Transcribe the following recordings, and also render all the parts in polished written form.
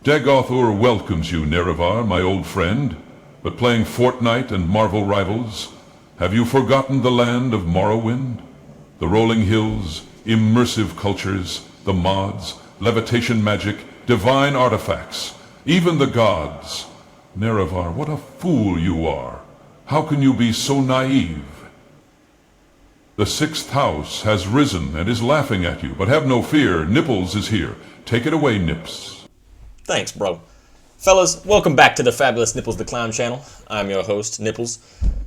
Dagoth welcomes you, Nerevar, my old friend, but playing Fortnite and Marvel Rivals, have you forgotten the land of Morrowind? The rolling hills, immersive cultures, the mods, levitation magic, divine artifacts, even the gods. Nerevar, what a fool you are. How can you be so naive? The sixth house has risen and is laughing at you, but have no fear, Nipples is here. Take it away, Nips. Thanks, bro. Fellas, welcome back to the Fabulous Nipples the Clown channel. I'm your host, Nipples.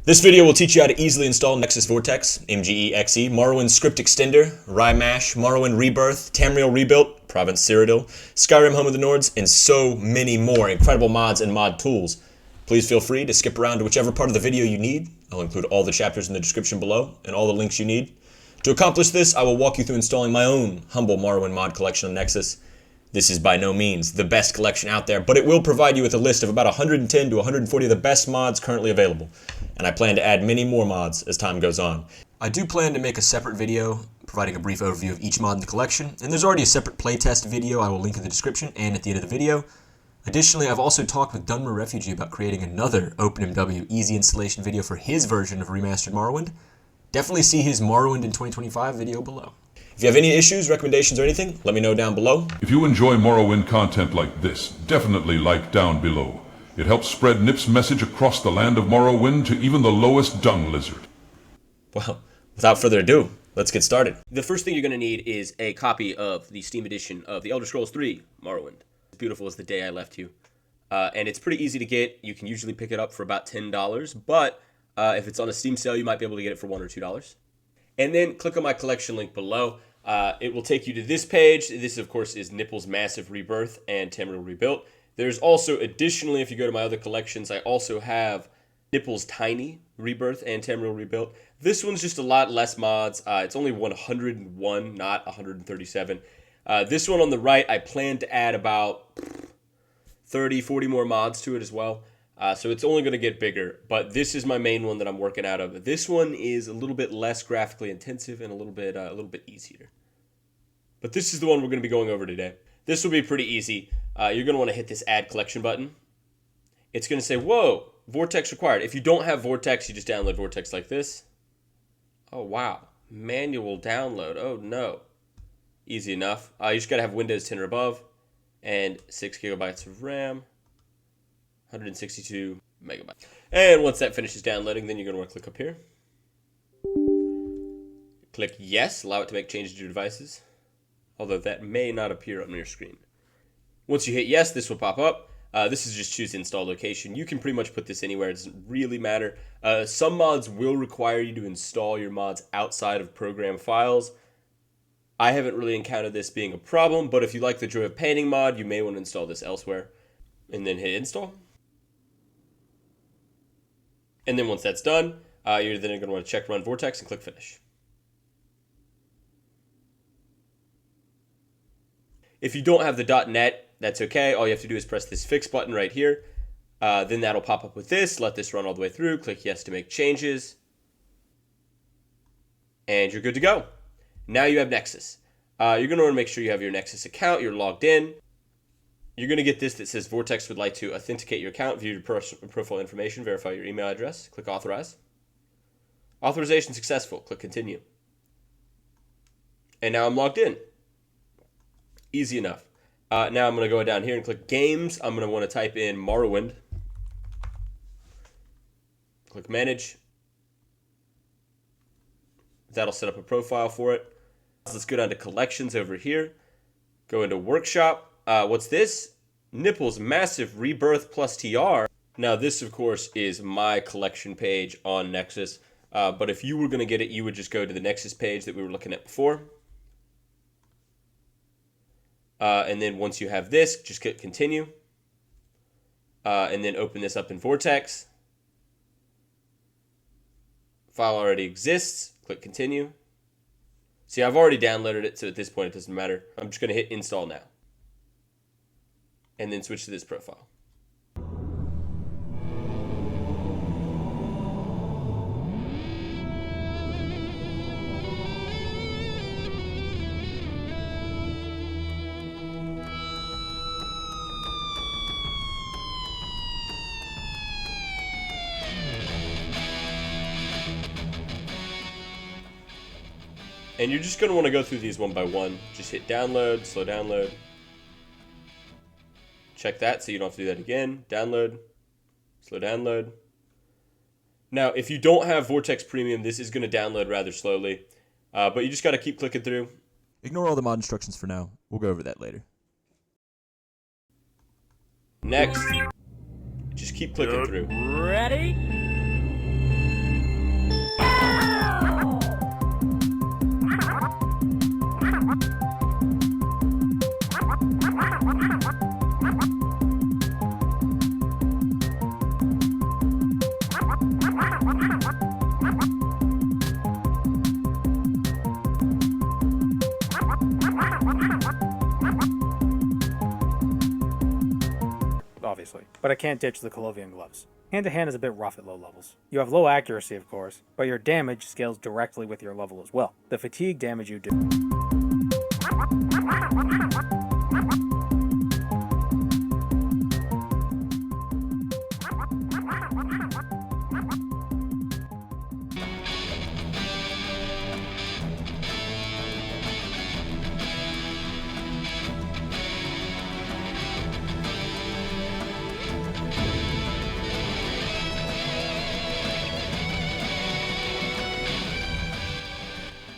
This video will teach you how to easily install Nexus Vortex, MGE XE, Morrowind Script Extender, Wrye Mash, Morrowind Rebirth, Tamriel Rebuilt, Province Cyrodiil, Skyrim Home of the Nords, and so many more incredible mods and mod tools. Please feel free to skip around to whichever part of the video you need. I'll include all the chapters in the description below and all the links you need. To accomplish this, I will walk you through installing my own humble Morrowind mod collection on Nexus. This is by no means the best collection out there, but it will provide you with a list of about 110 to 140 of the best mods currently available, and I plan to add many more mods as time goes on. I do plan to make a separate video providing a brief overview of each mod in the collection, and there's already a separate playtest video I will link in the description and at the end of the video. Additionally, I've also talked with Dunmer Refugee about creating another OpenMW XE Installation video for his version of Remastered Morrowind. Definitely see his Morrowind in 2025 video below. If you have any issues, recommendations, or anything, let me know down below. If you enjoy Morrowind content like this, definitely like down below. It helps spread Nip's message across the land of Morrowind to even the lowest dung lizard. Well, without further ado, let's get started. The first thing you're going to need is a copy of the Steam edition of The Elder Scrolls 3 Morrowind. As beautiful as the day I left you. And it's pretty easy to get. You can usually pick it up for about $10, but if it's on a Steam sale, you might be able to get it for $1 or $2. And then click on my collection link below. It will take you to this page. This, of course, is Nipples' Massive Rebirth and Tamriel Rebuilt. There's also, additionally, if you go to my other collections, I also have Nipples' Tiny Rebirth and Tamriel Rebuilt. This one's just a lot less mods. It's only 101, not 137. This one on the right, I plan to add about 30, 40 more mods to it as well. So it's only going to get bigger, but this is my main one that I'm working out of. This one is a little bit less graphically intensive and a little bit easier. But this is the one we're going to be going over today. This will be pretty easy. You're going to want to hit this Add Collection button. It's going to say, whoa, Vortex required. If you don't have Vortex, you just download Vortex like this. Oh, wow. Manual download. Oh, no. Easy enough. You just got to have Windows 10 or above and 6 gigabytes of RAM. 162 megabytes. And once that finishes downloading, then you're going to want to click up here. Click yes, allow it to make changes to your devices. Although that may not appear on your screen. Once you hit yes, this will pop up. This is just choose install location. You can pretty much put this anywhere. It doesn't really matter. Some mods will require you to install your mods outside of program files. I haven't really encountered this being a problem, but if you like the Joy of Painting mod, you may want to install this elsewhere. And then hit install. And then once that's done, you're then going to want to check Run Vortex and click Finish. If you don't have the .NET, that's okay. All you have to do is press this Fix button right here. Then that'll pop up with this. Let this run all the way through. Click Yes to make changes. And you're good to go. Now you have Nexus. You're going to want to make sure you have your Nexus account. You're logged in. You're going to get this that says Vortex would like to authenticate your account, view your profile information, verify your email address. Click Authorize. Authorization successful. Click Continue. And now I'm logged in. Easy enough. Now I'm going to go down here and click Games. I'm going to want to type in Morrowind. Click Manage. That'll set up a profile for it. Let's go down to Collections over here. Go into Workshop. What's this? Nipples' Massive Rebirth plus TR. Now this, of course, is my collection page on Nexus. But if you were going to get it, you would just go to the Nexus page that we were looking at before. And then once you have this, just click Continue. And then open this up in Vortex. File already exists. Click Continue. See, I've already downloaded it, so at this point it doesn't matter. I'm just going to hit Install Now. And then switch to this profile. And you're just going to want to go through these one by one. Just hit download, slow download. Check that so you don't have to do that again. Download, slow download. Now, if you don't have Vortex Premium, this is going to download rather slowly. But you just got to keep clicking through. Ignore all the mod instructions for now. We'll go over that later. Next, just keep clicking through. Ready? Obviously, but I can't ditch the Colovian gloves. Hand-to-hand is a bit rough at low levels. You have low accuracy, of course, but your damage scales directly with your level as well. The fatigue damage you do.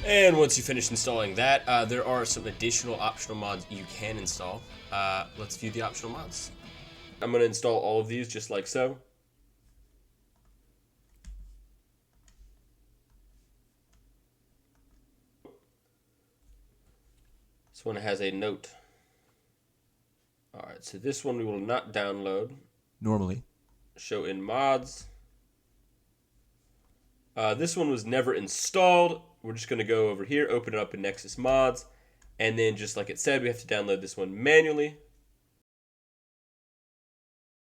And once you finish installing that, there are some additional optional mods you can install. Let's view the optional mods. I'm going to install all of these just like so. This one has a note. Alright, so this one we will not download. Normally. Show in mods. This one was never installed. We're just going to go over here, open it up in Nexus Mods, and then just like it said, we have to download this one manually.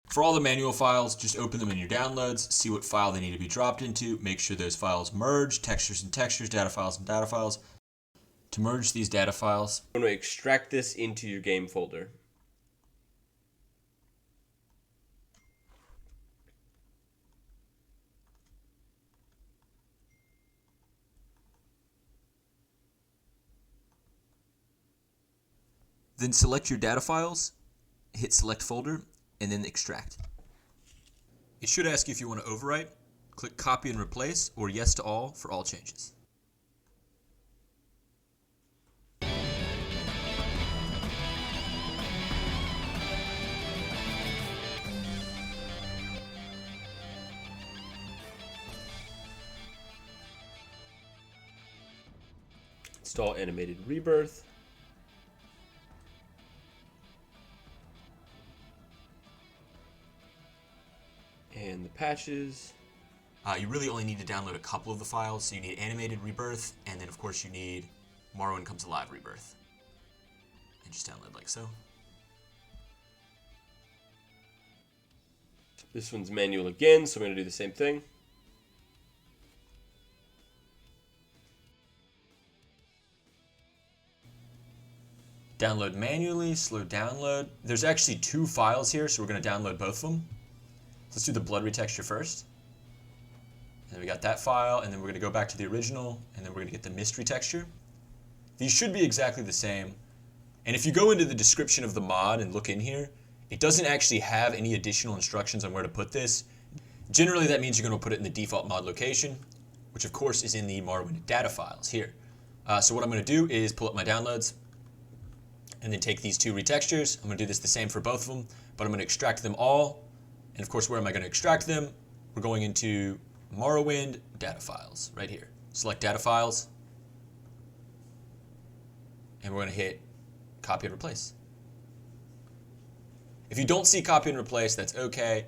For all the manual files, just open them in your downloads, see what file they need to be dropped into, make sure those files merge, textures and textures, data files and data files. To merge these data files, I'm going to extract this into your game folder. then select your data files, hit select folder, and then extract. It should ask you if you want to overwrite. Click copy and replace or yes to all for all changes. Install Animated Rebirth. And the patches. You really only need to download a couple of the files. So you need Animated Rebirth, and then of course you need Morrowind Comes Alive Rebirth. And just download like so. This one's manual again, so I'm going to do the same thing. Download manually, slow download. There's actually two files here, so we're going to download both of them. Let's do the blood retexture first. And then we got that file, and then we're going to go back to the original, and then we're going to get the mist retexture. These should be exactly the same. And if you go into the description of the mod and look in here, it doesn't actually have any additional instructions on where to put this. Generally, that means you're going to put it in the default mod location, which of course is in the Morrowind data files here. So what I'm going to do is pull up my downloads, and then take these two retextures. I'm going to do this the same for both of them, but I'm going to extract them all. And of course, where am I going to extract them? We're going into Morrowind data files right here. Select data files, and we're going to hit copy and replace. If you don't see copy and replace, that's okay.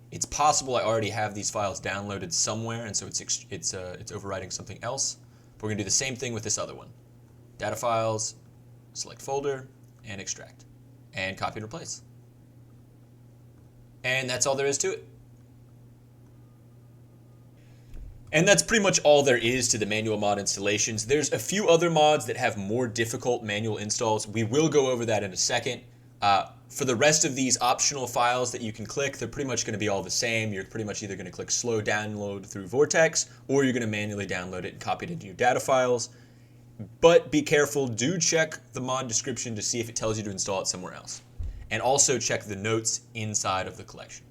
It's possible I already have these files downloaded somewhere, and so it's overwriting something else. But we're going to do the same thing with this other one. Data files, select folder, and extract. And copy and replace. And that's all there is to it. And that's pretty much all there is to the manual mod installations. There's a few other mods that have more difficult manual installs. We will go over that in a second. For the rest of these optional files that you can click, they're pretty much going to be all the same. You're pretty much either going to click slow download through Vortex, or you're going to manually download it and copy it into your data files. But be careful, do check the mod description to see if it tells you to install it somewhere else. And also check the notes inside of the collection.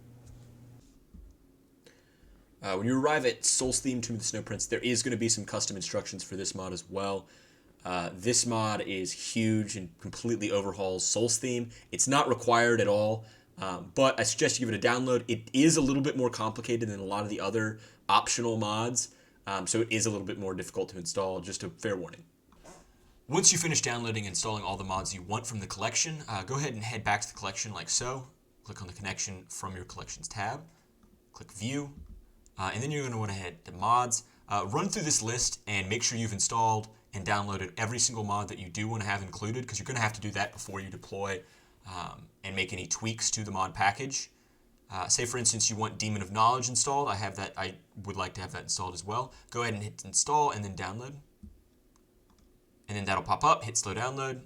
When you arrive at Solstheim, Tomb of the Snow Prince, there is going to be some custom instructions for this mod as well. This mod is huge and completely overhauls Solstheim. It's not required at all, but I suggest you give it a download. It is a little bit more complicated than a lot of the other optional mods, so it is a little bit more difficult to install, just a fair warning. Once you finish downloading and installing all the mods you want from the collection, go ahead and head back to the collection like so. Click on the connection from your collections tab, click view, and then you're going to want to head to mods. Run through this list and make sure you've installed and downloaded every single mod that you do want to have included, because you're going to have to do that before you deploy and make any tweaks to the mod package. Say for instance you want Demon of Knowledge installed. I would like to have that installed as well. Go ahead and hit install and then download. And then that'll pop up, hit slow download,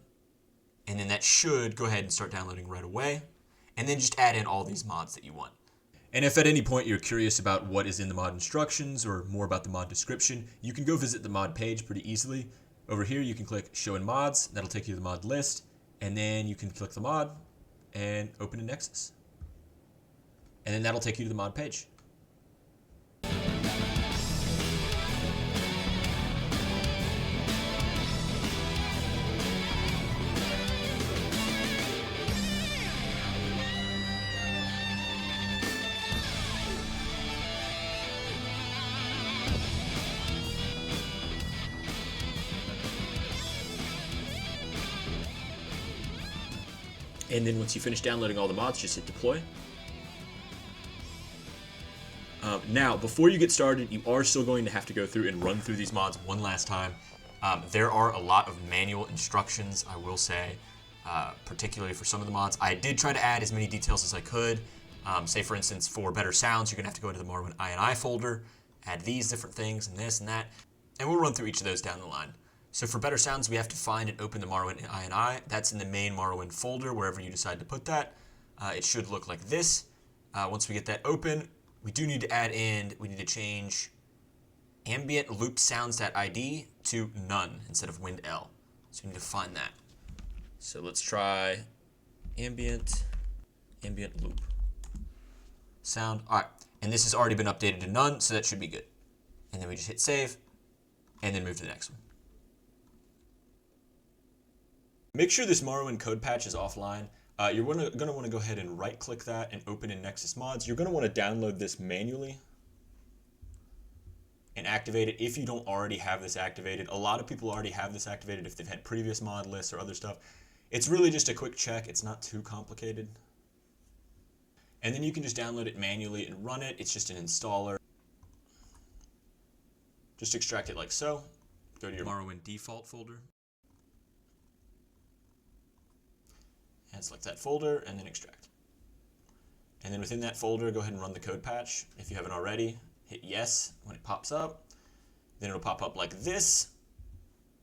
and then that should go ahead and start downloading right away. And then just add in all these mods that you want. And if at any point you're curious about what is in the mod instructions or more about the mod description, you can go visit the mod page pretty easily. Over here you can click show in mods, that'll take you to the mod list, and then you can click the mod and open a Nexus. And then that'll take you to the mod page. And then once you finish downloading all the mods, just hit deploy. Now, before you get started, you are still going to have to go through and run through these mods one last time. There are a lot of manual instructions, I will say, particularly for some of the mods. I did try to add as many details as I could. Say, for instance, for better sounds, you're going to have to go into the Morrowind INI folder, add these different things and this and that, and we'll run through each of those down the line. So for better sounds, we have to find and open the Morrowind INI. That's in the main Morrowind folder, wherever you decide to put that. It should look like this. Once we get that open, we do need to add in, we need to change ambient loop sounds.id to none instead of WindL. So we need to find that. So let's try ambient loop sound. All right, and this has already been updated to none, so that should be good. And then we just hit save, and then move to the next one. Make sure this Morrowind code patch is offline. You're going to want to go ahead and right-click that and open in Nexus Mods. You're going to want to download this manually and activate it if you don't already have this activated. A lot of people already have this activated if they've had previous mod lists or other stuff. It's really just a quick check. It's not too complicated. And then you can just download it manually and run it. It's just an installer. Just extract it like so. Go to your Morrowind default folder. And select that folder and then extract. And then within that folder, go ahead and run the code patch. If you haven't already, hit yes when it pops up. Then it'll pop up like this.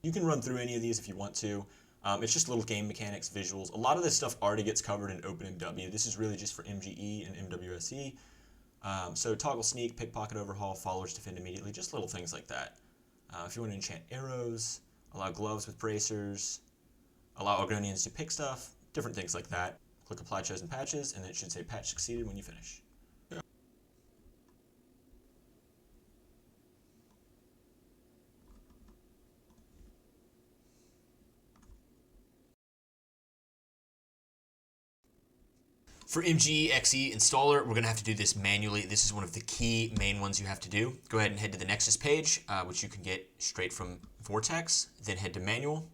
You can run through any of these if you want to. It's just little game mechanics, visuals. A lot of this stuff already gets covered in OpenMW. This is really just for MGE and MWSE. So toggle sneak, pickpocket overhaul, followers defend immediately, just little things like that. If you want to enchant arrows, allow gloves with bracers, allow Argonians to pick stuff, different things like that. Click apply chosen patches, and then it should say patch succeeded when you finish. For MGE XE Installer, we're going to have to do this manually. This is one of the key main ones you have to do. Go ahead and head to the Nexus page, which you can get straight from Vortex, then head to Manual.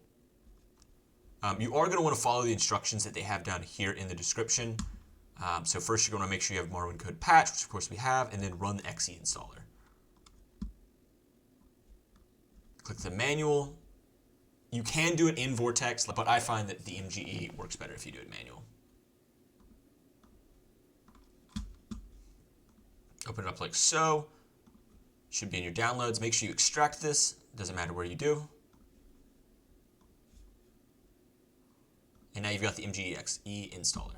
You are going to want to follow the instructions that they have down here in the description. So first you're going to make sure you have Morrowind code patch, which of course we have, and then run the XE installer. Click the manual. You can do it in Vortex, but I find that the MGE works better if you do it manual. Open it up like so. Should be in your downloads. Make sure you extract this. Doesn't matter where you do. And now you've got the MGE XE installer.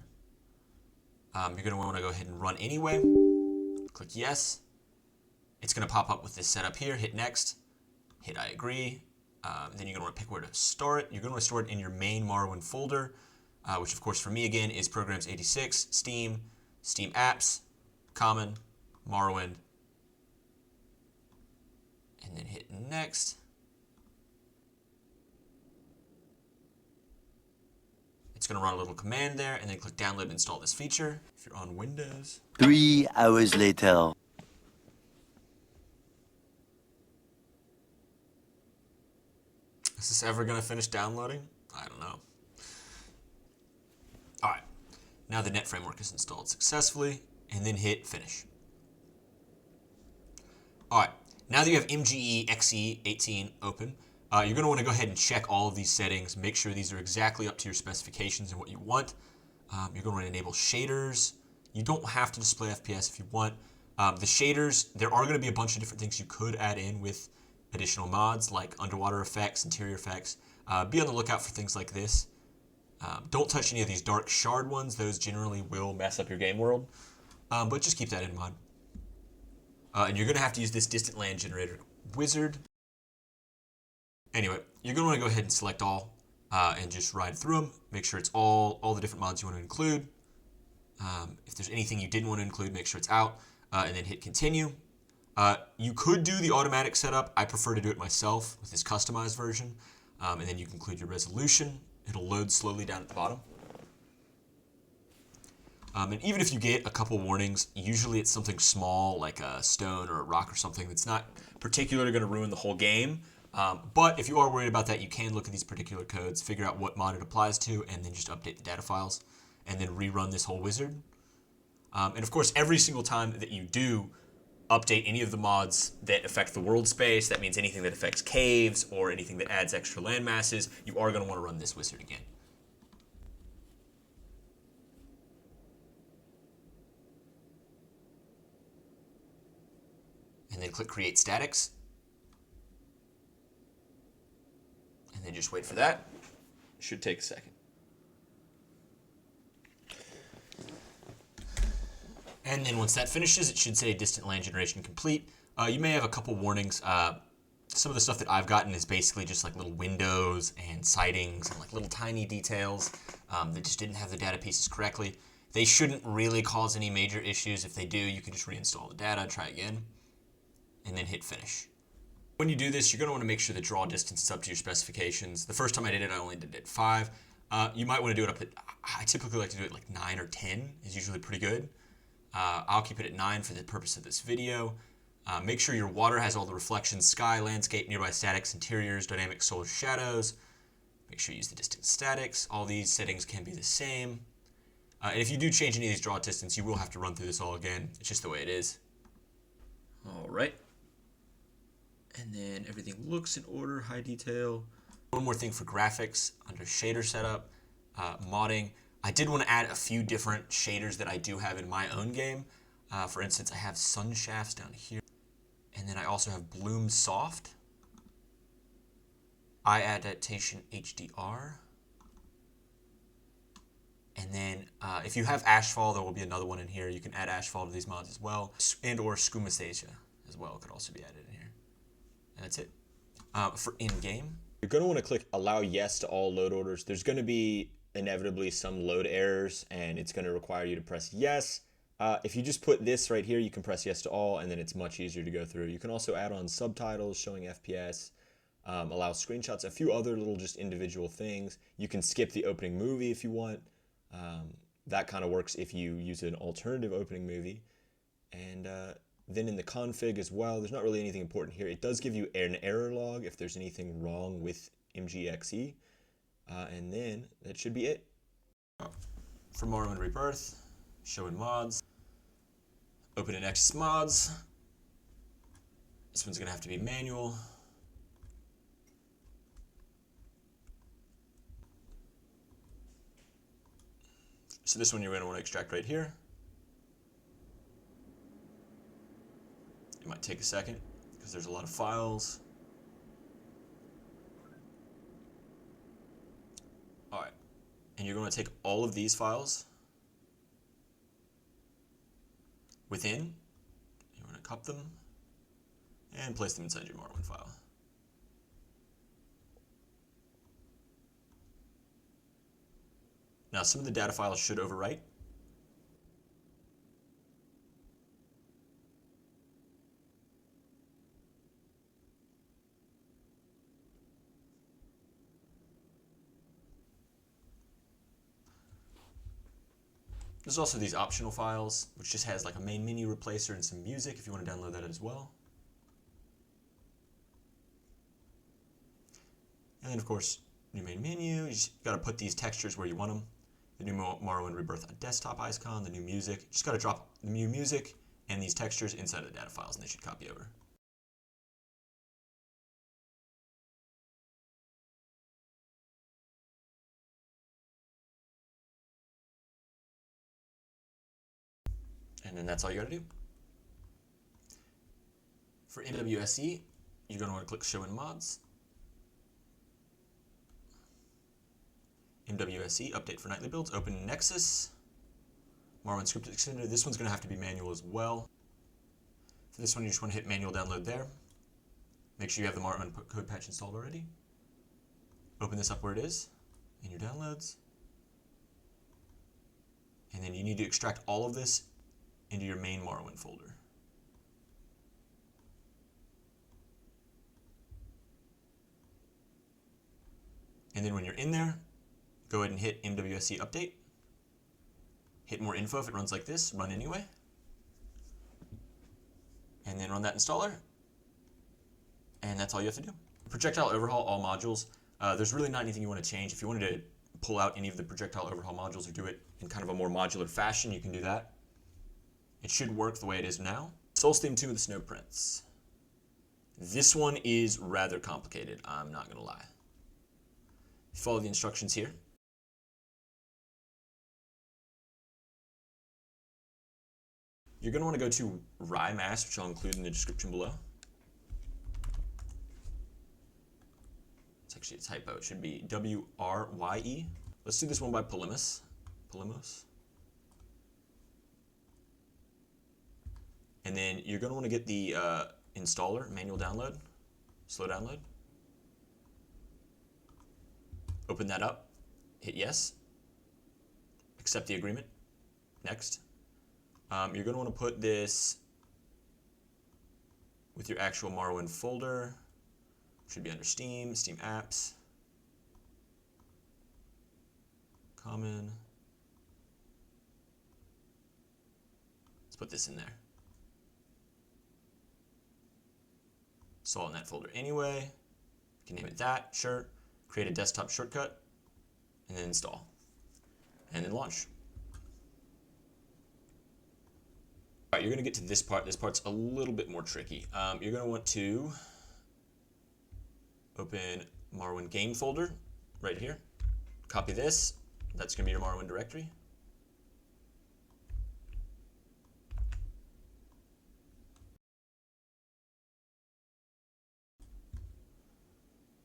You're going to want to go ahead and run anyway. Click yes. It's going to pop up with this setup here. Hit next. Hit I agree. Then you're going to want to pick where to store it. You're going to want to store it in your main Morrowind folder, which of course for me again is Programs 86, Steam, Steam Apps, Common, Morrowind, and then hit Next. It's going to run a little command there, and then click Download and install this feature if you're on Windows. 3 hours later. Is this ever going to finish downloading? I don't know. Alright, now the net framework is installed successfully, and then hit Finish. Alright, now that you have MGE XE 18 open, you're going to want to go ahead and check all of these settings, make sure these are exactly up to your specifications and what you want. You're going to want to enable shaders. You don't have to display FPS if you want. The shaders, there are going to be a bunch of different things you could add in with additional mods like underwater effects, interior effects. Be on the lookout for things like this. Don't touch any of these dark shard ones. Those generally will mess up your game world. But just keep that in mind. And you're going to have to use this distant land generator wizard. Anyway, you're going to want to go ahead and select all and just ride through them. Make sure it's all the different mods you want to include. If there's anything you didn't want to include, make sure it's out. And then hit continue. You could do the automatic setup. I prefer to do it myself with this customized version. And then you can include your resolution. It'll load slowly down at the bottom. And even if you get a couple warnings, usually it's something small like a stone or a rock or something that's not particularly going to ruin the whole game. But if you are worried about that, you can look at these particular codes, figure out what mod it applies to, and then just update the data files, and then rerun this whole wizard. And of course, every single time that you do update any of the mods that affect the world space, that means anything that affects caves or anything that adds extra land masses, you are going to want to run this wizard again. And then click Create Statics. And then just wait for that. It should take a second. And then once that finishes, it should say Distant Land Generation Complete. You may have a couple warnings. Some of the stuff that I've gotten is basically just like little windows and sightings and like little tiny details that just didn't have the data pieces correctly. They shouldn't really cause any major issues. If they do, you can just reinstall the data, try again, and then hit Finish. When you do this, you're going to want to make sure the draw distance is up to your specifications. The first time I did it, I only did it at 5. You might want to do it up at, I typically like to do it like 9 or 10 is usually pretty good. I'll keep it at 9 for the purpose of this video. Make sure your water has all the reflections, sky, landscape, nearby statics, interiors, dynamic solar shadows. Make sure you use the distant statics. All these settings can be the same. And if you do change any of these draw distance, you will have to run through this all again. It's just the way it is. All right. And then everything looks in order, high detail. One more thing for graphics, under shader setup, modding. I did want to add a few different shaders that I do have in my own game. For instance, I have sun shafts down here. And then I also have Bloom Soft, Eye Adaptation HDR. And then if you have Ashfall, there will be another one in here. You can add Ashfall to these mods as well. And or Scumastasia as well could also be added in here. And that's it. For in-game, you're going to want to click Allow Yes to all load orders. There's going to be inevitably some load errors, and it's going to require you to press Yes. If you just put this right here, you can press Yes to all, and then it's much easier to go through. You can also add on subtitles showing FPS, allow screenshots, a few other little just individual things. You can skip the opening movie if you want. That kind of works if you use an alternative opening movie. And then in the config as well, there's not really anything important here. It does give you an error log if there's anything wrong with MGE XE. And then that should be it. For Morrowind Rebirth, showing mods. Open in Nexus mods. This one's going to have to be manual. So this one you're going to want to extract right here. It might take a second because there's a lot of files. All right, and you're going to take all of these files within, you want to cup them and place them inside your Morrowind file. Now some of the data files should overwrite. There's also these optional files, which just has like a main menu replacer and some music if you want to download that as well. And then of course, new main menu, you just got to put these textures where you want them. The new Morrowind Rebirth desktop icon, the new music. You just got to drop the new music and these textures inside of the data files and they should copy over. And then that's all you got to do. For MWSE, you're going to want to click Show in Mods. MWSE, update for nightly builds, open Nexus. Morrowind Script Extender, this one's going to have to be manual as well. For this one, you just want to hit manual download there. Make sure you have the Morrowind code patch installed already. Open this up where it is in your downloads. And then you need to extract all of this into your main Morrowind folder. And then when you're in there, go ahead and hit MWSE update. Hit more info if it runs like this, run anyway. And then run that installer. And that's all you have to do. Projectile Overhaul all modules. There's really not anything you want to change. If you wanted to pull out any of the Projectile Overhaul modules or do it in kind of a more modular fashion, you can do that. It should work the way it is now. Solstheim 2 of the Snow Prince. This one is rather complicated, I'm not going to lie. Follow the instructions here. You're going to want to go to Wrye mask, which I'll include in the description below. It's actually a typo. It should be W-R-Y-E. Let's do this one by Polemos. And then you're going to want to get the installer, manual download, slow download. Open that up, hit yes, accept the agreement, next. You're going to want to put this with your actual Morrowind folder. Should be under Steam, Steam Apps, Common. Let's put this in there. It's all in that folder anyway. You can name it that, sure. Create a desktop shortcut, and then install. And then launch. All right, you're going to get to this part. This part's a little bit more tricky. You're going to want to open Morrowind game folder right here. Copy this. That's going to be your Morrowind directory.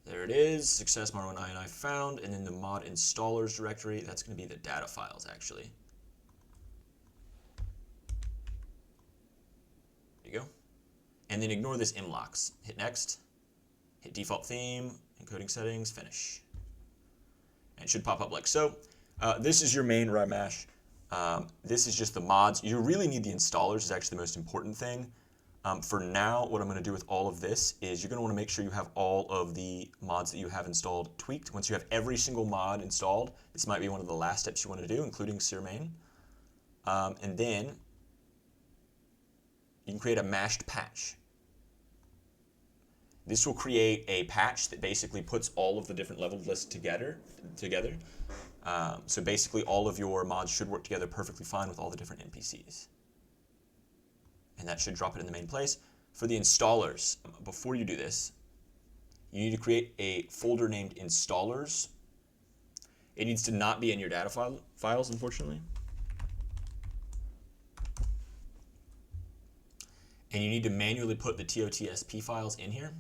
There it is, success Morrowind INI found, and then the mod installers directory, that's going to be the data files actually. There you go. And then ignore this mlocks. Hit next, hit default theme, encoding settings, finish. And it should pop up like so. This is your main Wrye mash. This is just the mods. You really need the installers, is actually the most important thing. For now, what I'm going to do with all of this is you're going to want to make sure you have all of the mods that you have installed tweaked. Once you have every single mod installed, this might be one of the last steps you want to do, including Cyrodiil. And then you can create a mashed patch. This will create a patch that basically puts all of the different level lists together. So basically all of your mods should work together perfectly fine with all the different NPCs. And that should drop it in the main place. For the installers, before you do this, you need to create a folder named installers. It needs to not be in your data files, unfortunately. And you need to manually put the TOTSP files in here.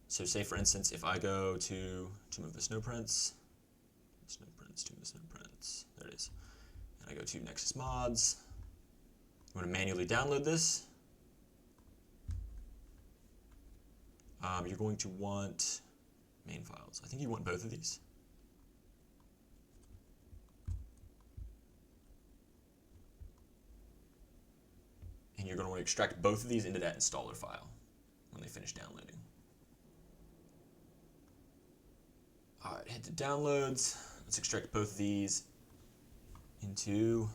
So say, for instance, if I go to Tomb of the Snow Prince, Tomb of the Snow Prince, there it is. And I go to Nexus Mods. You want to manually download this. You're going to want main files. I think you want both of these. you're going to want to extract both of these into that installer file when they finish downloading. All right, head to downloads. Let's extract both of these into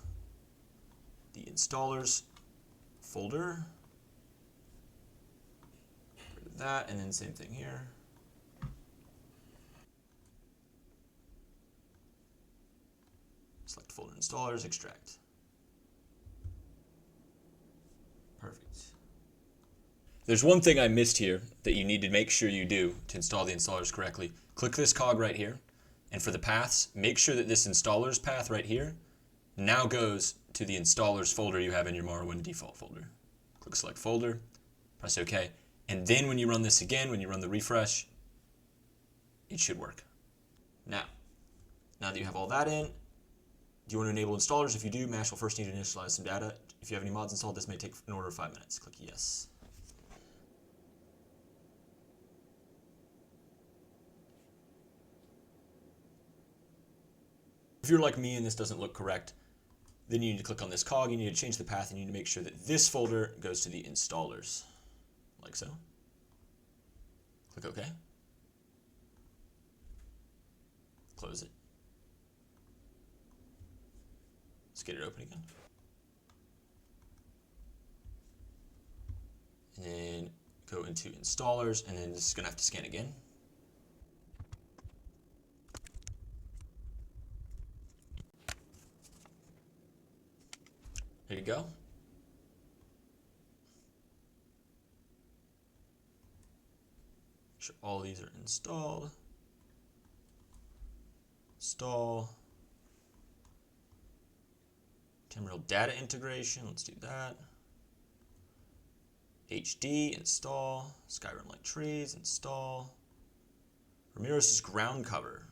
the installers folder. Rid of that, and then same thing here. Select folder installers, extract. Perfect. There's one thing I missed here that you need to make sure you do to install the installers correctly. Click this cog right here, and for the paths, make sure that this installers path right here now goes to the installers folder you have in your Morrowind default folder. Click select folder, press OK, and then when you run this again, when you run the refresh, it should work. Now that you have all that in, do you want to enable installers? If you do, Mash will first need to initialize some data. If you have any mods installed, this may take an order of 5 minutes. Click yes. If you're like me and this doesn't look correct, then you need to click on this cog, you need to change the path, and you need to make sure that this folder goes to the installers, like so. Click OK. Close it. Let's get it open again. And then go into installers, and then this is going to have to scan again. There you go. Make sure all these are installed. Install. Tamriel data integration, let's do that. HD, install. Skyrim like trees, install. Ramirez's ground cover.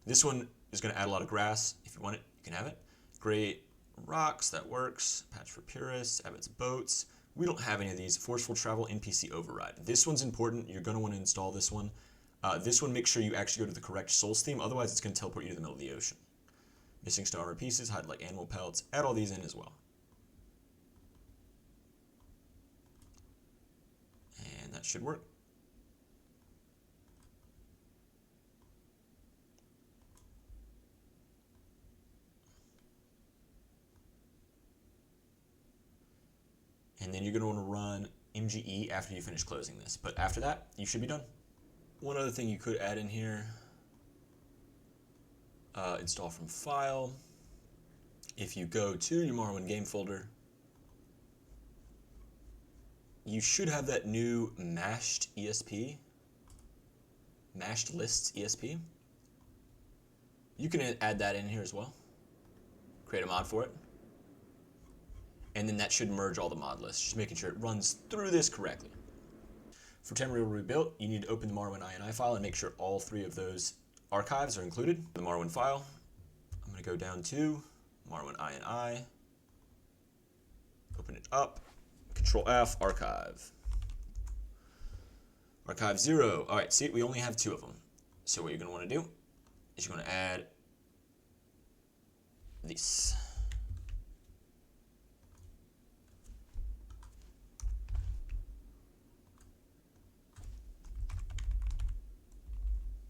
This one is going to add a lot of grass. If you want it, you can have it. Great rocks, that works. Patch for purists, Abbott's boats. We don't have any of these. Forceful travel, NPC override. This one's important. You're going to want to install this one. This one, make sure you actually go to the correct Solstheim. Otherwise, it's going to teleport you to the middle of the ocean. Missing star armor pieces, hide like animal pellets. Add all these in as well. And that should work. And then you're going to want to run MGE after you finish closing this. But after that, you should be done. One other thing you could add in here, install from file. If you go to your Morrowind game folder, you should have that new mashed ESP, mashed lists ESP. You can add that in here as well. Create a mod for it. And then that should merge all the mod lists, just making sure it runs through this correctly. For Tamriel Rebuilt, you need to open the Morrowind INI file and make sure all 3 of those archives are included. The Morrowind file, I'm going to go down to Morrowind INI, open it up, Control F, archive. Archive 0. All right, see, we only have 2 of them. So what you're going to want to do is you're going to add these.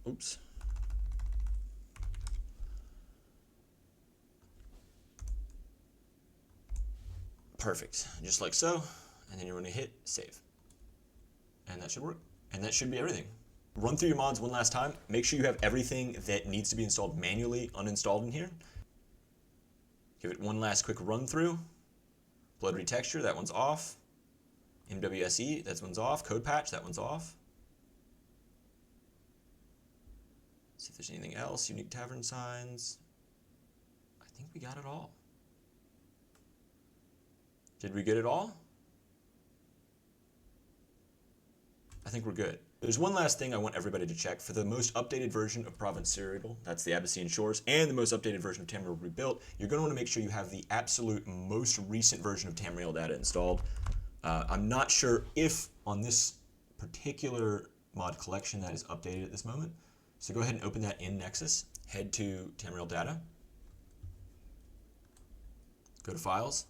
Oops. Perfect, just like so, and then you're going to hit save. And that should work, and that should be everything. Run through your mods one last time. Make sure you have everything that needs to be installed manually uninstalled in here. Give it one last quick run through. Blood retexture, that one's off. MWSE, that one's off. Code patch, that one's off. See if there's anything else. Unique tavern signs. I think we got it all. Did we get it all? I think we're good. There's one last thing I want everybody to check. For the most updated version of Province Cyrodiil, that's the Abyssinian Shores, and the most updated version of Tamriel Rebuilt, you're going to want to make sure you have the absolute most recent version of Tamriel data installed. I'm not sure if on this particular mod collection that is updated at this moment. So go ahead and open that in Nexus. Head to Tamriel data. Go to Files.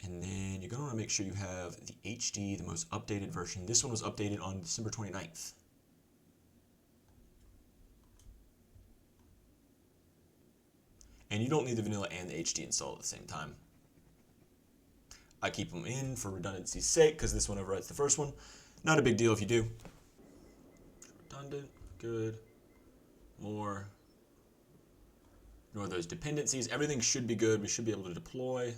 And then you're going to want to make sure you have the HD, the most updated version. This one was updated on December 29th. And you don't need the vanilla and the HD installed at the same time. I keep them in for redundancy's sake because this one overwrites the first one. Not a big deal if you do. Redundant, good, more. Ignore those dependencies. Everything should be good. We should be able to deploy.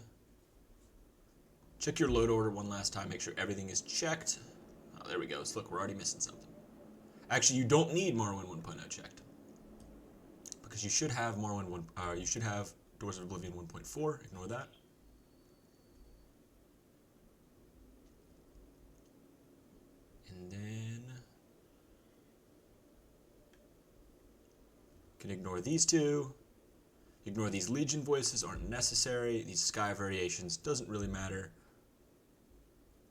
Check your load order one last time. Make sure everything is checked. Oh, there we go. So look, we're already missing something. Actually, you don't need Morrowind 1.0 checked because you should have you should have Doors of Oblivion 1.4. Ignore that. And then you can ignore these two. Ignore these Legion voices, aren't necessary. These sky variations, doesn't really matter.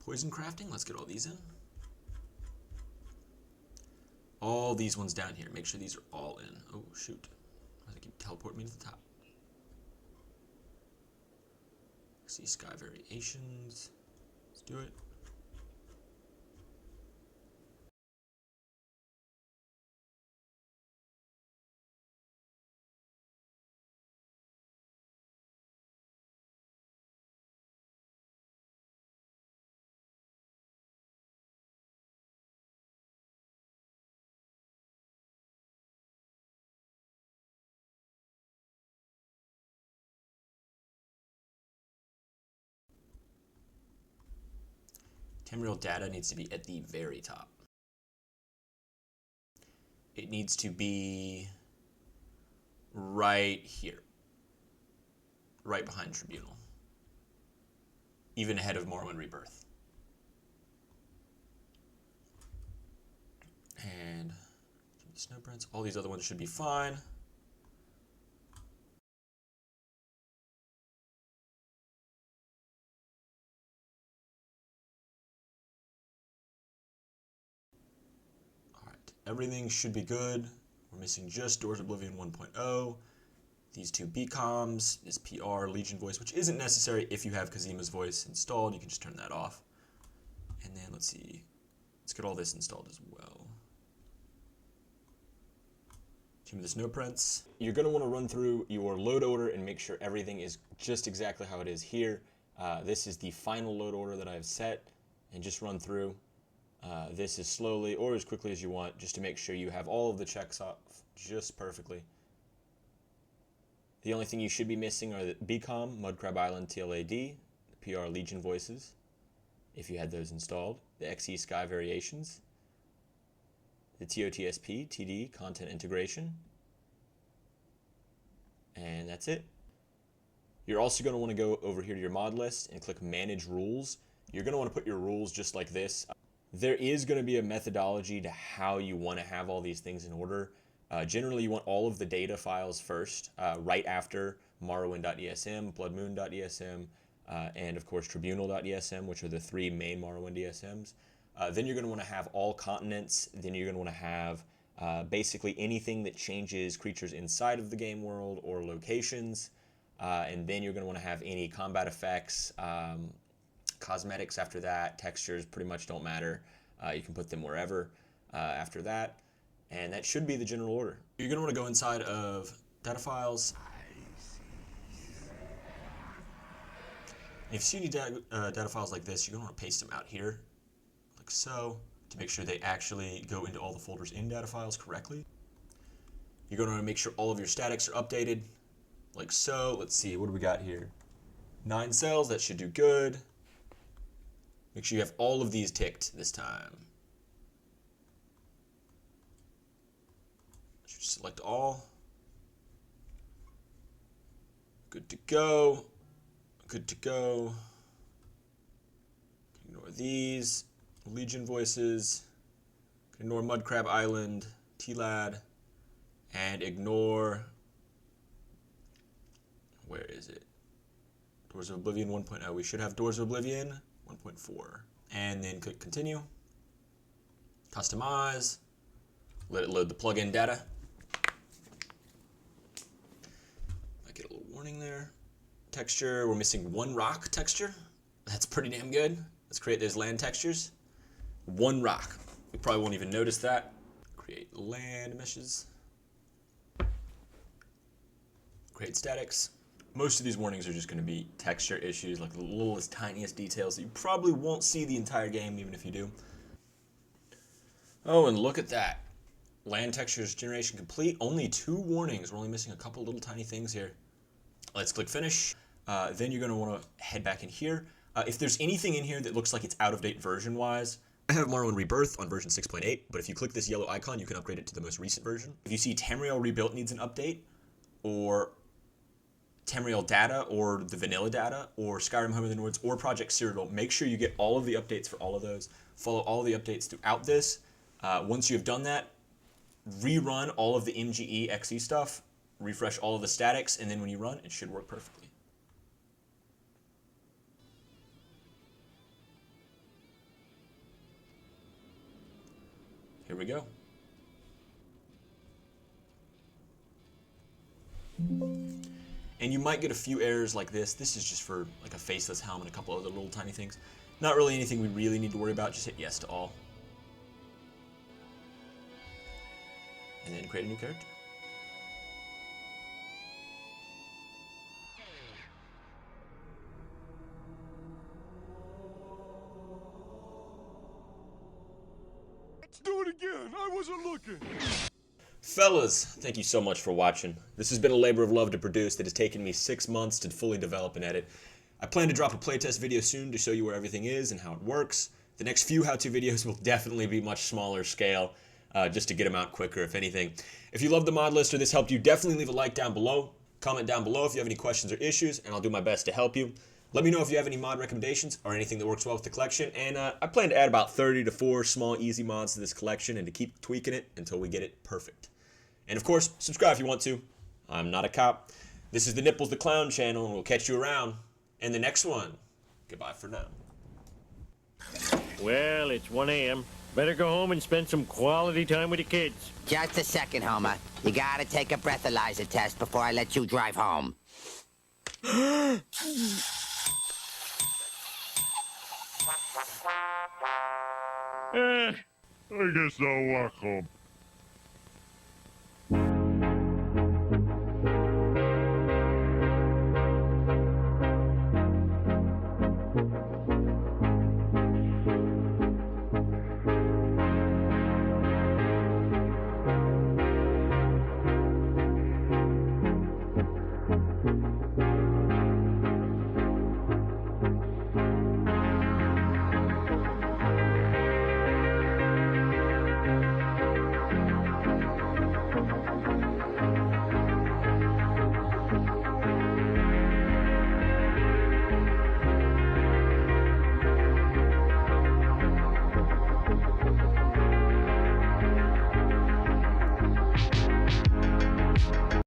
Poison crafting, let's get all these in. All these ones down here, make sure these are all in. Oh, shoot. Why does it keep teleporting me to the top? See sky variations. Let's do it. Tamriel data needs to be at the very top. It needs to be right here. Right behind Tribunal. Even ahead of Morrowind Rebirth. And Snowprints, all these other ones should be fine. Everything should be good. We're missing just Doors of Oblivion 1.0. These two BComs, this PR, Legion voice, which isn't necessary if you have Kazima's voice installed. You can just turn that off. And then let's see. Let's get all this installed as well. Team of the Snowprints. You're going to want to run through your load order and make sure everything is just exactly how it is here. This is the final load order that I've set, and just run through. This is slowly or as quickly as you want, just to make sure you have all of the checks off just perfectly. The only thing you should be missing are the BCom, Mudcrab Island TLAD, the PR Legion voices, if you had those installed, the XE Sky variations, the TOTSP, TD, content integration, and that's it. You're also going to want to go over here to your mod list and click Manage Rules. You're going to want to put your rules just like this. There is going to be a methodology to how you want to have all these things in order. Generally, you want all of the data files first, right after Morrowind.esm, Bloodmoon.esm, and of course Tribunal.esm, which are the three main Morrowind ESMs. Then you're going to want to have all continents. Then you're going to want to have basically anything that changes creatures inside of the game world or locations. And then you're going to want to have any combat effects, cosmetics after that, textures pretty much don't matter. You can put them wherever after that. And that should be the general order. You're going to want to go inside of data files. And if you see any data files like this, you're going to want to paste them out here, like so, to make sure they actually go into all the folders in data files correctly. You're going to want to make sure all of your statics are updated, like so. Let's see, what do we got here? 9 cells, that should do good. Make sure you have all of these ticked this time. Select all. Good to go. Good to go. Ignore these. Legion voices. Ignore Mudcrab Island, TLAD, and ignore, where is it? Doors of Oblivion 1.0. We should have Doors of Oblivion 1.4. And then click Continue. Customize. Let it load the plugin data. I get a little warning there. Texture, we're missing one rock texture. That's pretty damn good. Let's create those land textures. One rock. We probably won't even notice that. Create land meshes. Create statics. Most of these warnings are just going to be texture issues, like the littlest, tiniest details that you probably won't see the entire game, even if you do. Oh, and look at that. Land textures generation complete. Only 2 warnings. We're only missing a couple little tiny things here. Let's click finish. Then you're going to want to head back in here. If there's anything in here that looks like it's out of date version-wise, I have Morrowind Rebirth on version 6.8, but if you click this yellow icon, you can upgrade it to the most recent version. If you see Tamriel Rebuilt needs an update, or Tamriel data, or the vanilla data, or Skyrim Home of the Nords, or Project Cyrodiil, make sure you get all of the updates for all of those. Follow all of the updates throughout this. Once you have done that, rerun all of the MGE XE stuff, refresh all of the statics, and then when you run, it should work perfectly. Here we go. And you might get a few errors like this. This is just for like a faceless helm and a couple other little tiny things. Not really anything we really need to worry about. Just hit yes to all. And then create a new character. Do it again. I wasn't looking. Fellas, thank you so much for watching. This has been a labor of love to produce that has taken me 6 months to fully develop and edit. I plan to drop a playtest video soon to show you where everything is and how it works. The next few how-to videos will definitely be much smaller scale, just to get them out quicker, if anything. If you love the mod list or this helped you, definitely leave a like down below. Comment down below if you have any questions or issues, and I'll do my best to help you. Let me know if you have any mod recommendations or anything that works well with the collection, and I plan to add about 30 to 4 small easy mods to this collection and to keep tweaking it until we get it perfect. And of course, subscribe if you want to. I'm not a cop. This is the Nipples the Clown channel, and we'll catch you around in the next one. Goodbye for now. Well, it's 1 a.m. Better go home and spend some quality time with the kids. Just a second, Homer. You gotta take a breathalyzer test before I let you drive home. I guess I'll walk home.